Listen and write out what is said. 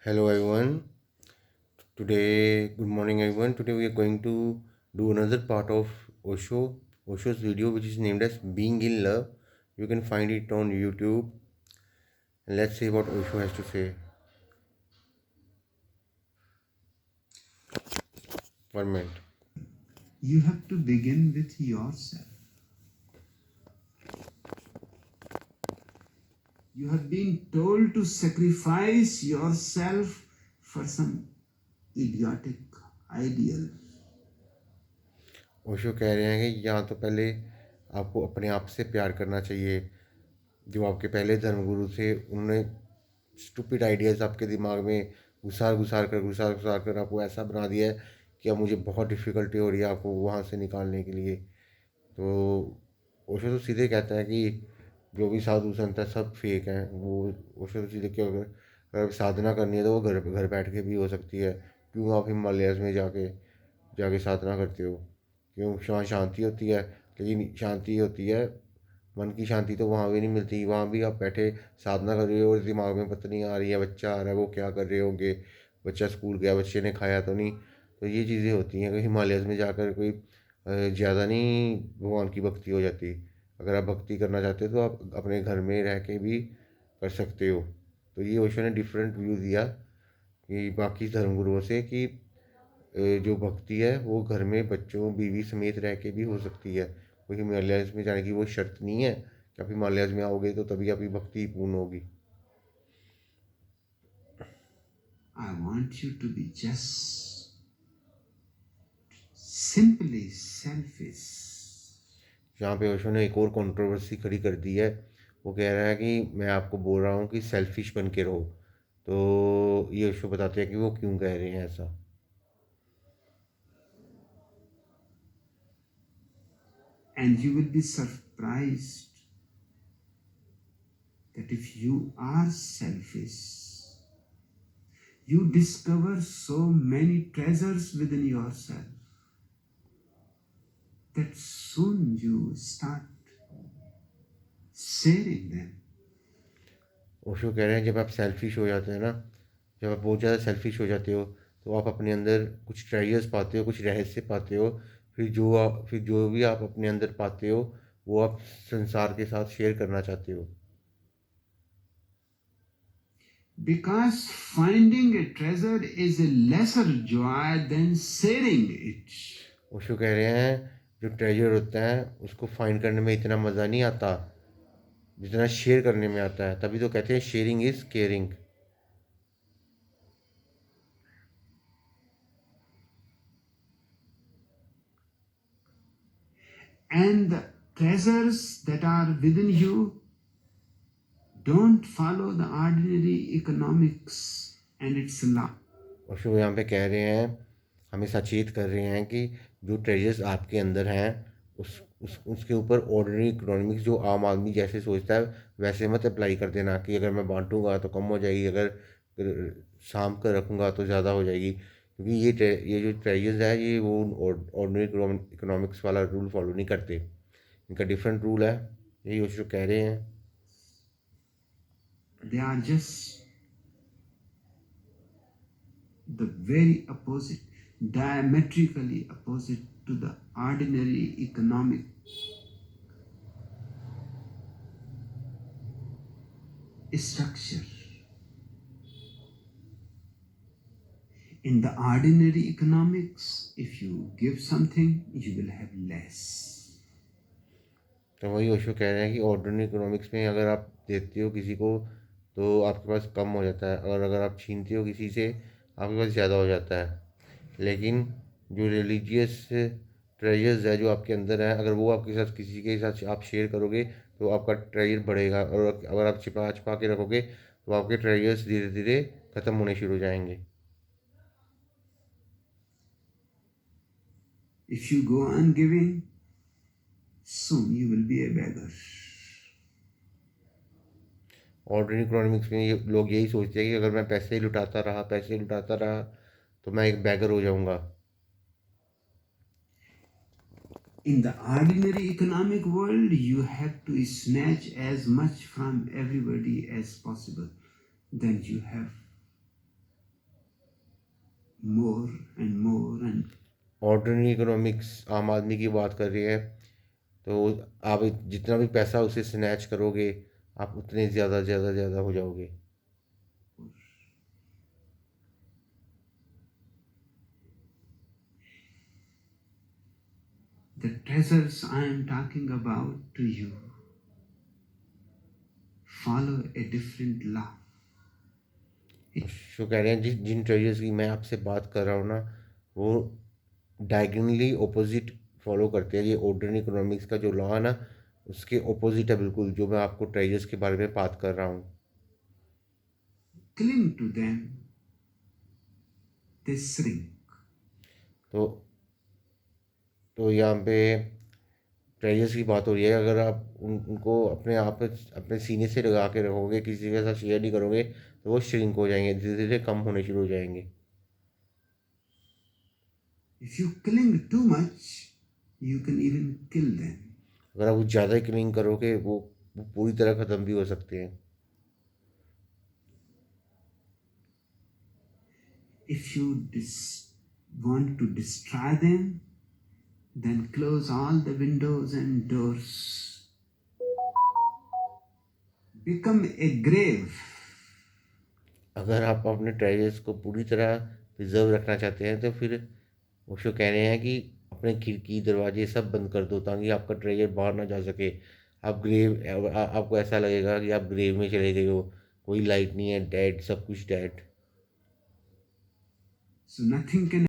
Hello everyone. Good morning everyone. Today we are going to do another part of Osho's video, which is named as Being in Love. You can find it on YouTube. And let's see what Osho has to say. 1 minute. You have to begin with yourself. You have been told to sacrifice yourself for some idiotic ideal. Osho कह रहे हैं कि यहाँ तो पहले आपको अपने आप से प्यार करना चाहिए। जो आपके पहले धर्मगुरु थे उन्होंने स्टूपिड आइडियाज़ आपके दिमाग में घुसार घुसार कर आपको ऐसा बना दिया है कि अब मुझे बहुत डिफ़िकल्टी हो रही है आपको वहाँ से निकालने के लिए। तो ओशो तो सीधे कहता है कि जो भी साधु संत है सब फेक हैं। वो ओशो तो सीधे, क्यों अगर साधना करनी है तो वो घर घर बैठ के भी हो सकती है। क्यों आप हिमालयाज़ में जाके जाके साधना करते हो? क्यों? वहाँ शांति होती है, लेकिन शांति होती है, मन की शांति तो वहाँ भी नहीं मिलती। वहाँ भी आप बैठे साधना कर रहे हो और दिमाग में पत्नी आ रही है, बच्चा आ रहा है, वो क्या कर रहे होंगे, बच्चा स्कूल गया, बच्चे ने खाया तो नहीं। तो ये चीज़ें होती हैं कि हिमालयस में जाकर कोई ज़्यादा नहीं भगवान की भक्ति हो जाती। अगर आप भक्ति करना चाहते हो तो आप अपने घर में रह के भी कर सकते हो। तो ये ओशो ने डिफरेंट व्यू दिया कि बाकी धर्मगुरुओं से कि जो भक्ति है वो घर में बच्चों बीवी समेत रह के भी हो सकती है। कोई हिमालयस में जाने की वो शर्त नहीं है कि आप हिमालयस में आओगे तो तभी आपकी भक्ति पूर्ण होगी। I want you to be just simply selfish. यहाँ पे ओशो ने एक और कंट्रोवर्सी खड़ी कर दी है। वो कह रहा है कि मैं आपको बोल रहा हूँ कि सेल्फिश बन के रहो। तो ये ओशो बताते हैं कि वो क्यों कह रहे हैं ऐसा। And you will be surprised that if you are selfish, you discover so many treasures within yourself that soon you start sharing them. Osho कह रहे हैं जब आप सेल्फिश हो जाते हैं ना, जब आप बहुत ज़्यादा सेल्फिश हो जाते हो तो आप अपने अंदर कुछ ट्रेजर्स पाते हो, कुछ रहस्य पाते हो। फिर जो भी आप अपने अंदर पाते हो वो आप संसार के साथ शेयर करना चाहते हो। Because finding a treasure is a lesser joy than sharing it. Osho कह रहे हैं जो ट्रेजर होता है उसको फाइंड करने में इतना मज़ा नहीं आता जितना शेयर करने में आता है। तभी तो कहते हैं sharing is caring. And the treasures that are within you don't follow the ordinary economics and its law. Osho यहाँ पे कह रहे हैं, हमें सचेत कर रहे हैं कि जो ट्रेजर्स आपके अंदर हैं उसके ऊपर ऑर्डिनरी इकोनॉमिक्स जो आम आदमी जैसे सोचता है वैसे मत अप्लाई कर देना कि अगर मैं बांटूंगा तो कम हो जाएगी, अगर साम कर रखूँगा तो ज़्यादा हो जाएगी। क्योंकि ये जो ट्रेजर्स है ये वो ऑर्डिनरी इकोनॉमिक्स वाला रूल फॉलो नहीं करते। इनका डिफरेंट रूल है। यही ओशो कह रहे हैं। They are just the very opposite, diametrically opposite to the ordinary economic structure. In the ordinary economics, if you give something, you will have less. तो वही ओशो कह रहे हैं कि ऑर्डिनरी इकोनॉमिक्स में अगर आप देते हो किसी को तो आपके पास कम हो जाता है, और अगर आप छीनते हो किसी से आपके पास ज़्यादा हो जाता है। लेकिन जो रिलीजियस ट्रेजर्स है जो आपके अंदर है, अगर वो आपके साथ किसी के साथ आप शेयर करोगे तो आपका ट्रेजर बढ़ेगा, और अगर आप छिपा छिपा के रखोगे तो आपके ट्रेजर्स धीरे धीरे ख़त्म होने शुरू हो जाएंगे। If you go on giving, soon you will be a beggar. Ordinary economics में ये लोग यही सोचते हैं कि अगर मैं पैसे ही लुटाता रहा तो मैं एक बैगर हो जाऊंगा। In the ordinary economic world, you have to snatch as much from everybody as possible. Then you have more and more and ordinary economics आम आदमी की बात कर रही है, तो आप जितना भी पैसा उसे स्नैच करोगे, आप उतने ज़्यादा ज़्यादा ज़्यादा हो जाओगे। the treasures I am talking about to you follow a different law. जो कह रहे हैं जिन ट्रेजर्स की मैं आपसे बात कर रहा हूँ ना, वो डायगनली ओपोजिट फॉलो करते हैं। ये ऑर्डिनरी इकोनॉमिक्स का जो लॉ है ना, उसके ओपोजिट है बिल्कुल, जो मैं आपको ट्रेजर्स के बारे में बात कर रहा हूँ। Cling to them, they shrink. तो यहाँ पे ट्रेजर्स की बात हो रही है। अगर आप उनको अपने सीने से लगा के रखोगे, किसी के साथ शेयर नहीं करोगे, तो वो श्रिंक हो जाएंगे, धीरे धीरे कम होने शुरू हो जाएंगे। If you cling too much, you can even kill them. अगर आप ज़्यादा ही क्लिंग करोगे, वो पूरी तरह ख़त्म भी हो सकते हैं। If you want to destroy them, then close all the windows and doors. Become a grave. अगर आप अपने ट्रेजर्स को पूरी तरह प्रिजर्व रखना चाहते हैं, तो फिर ओशो कह रहे हैं कि अपने खिड़की दरवाजे सब बंद कर दो, ताकि आपका ट्रेजर बाहर ना जा सके। आप आपको ऐसा लगेगा कि आप ग्रेव में चले गए हो, कोई लाइट नहीं है, डेड, सब कुछ डेड। So nothing can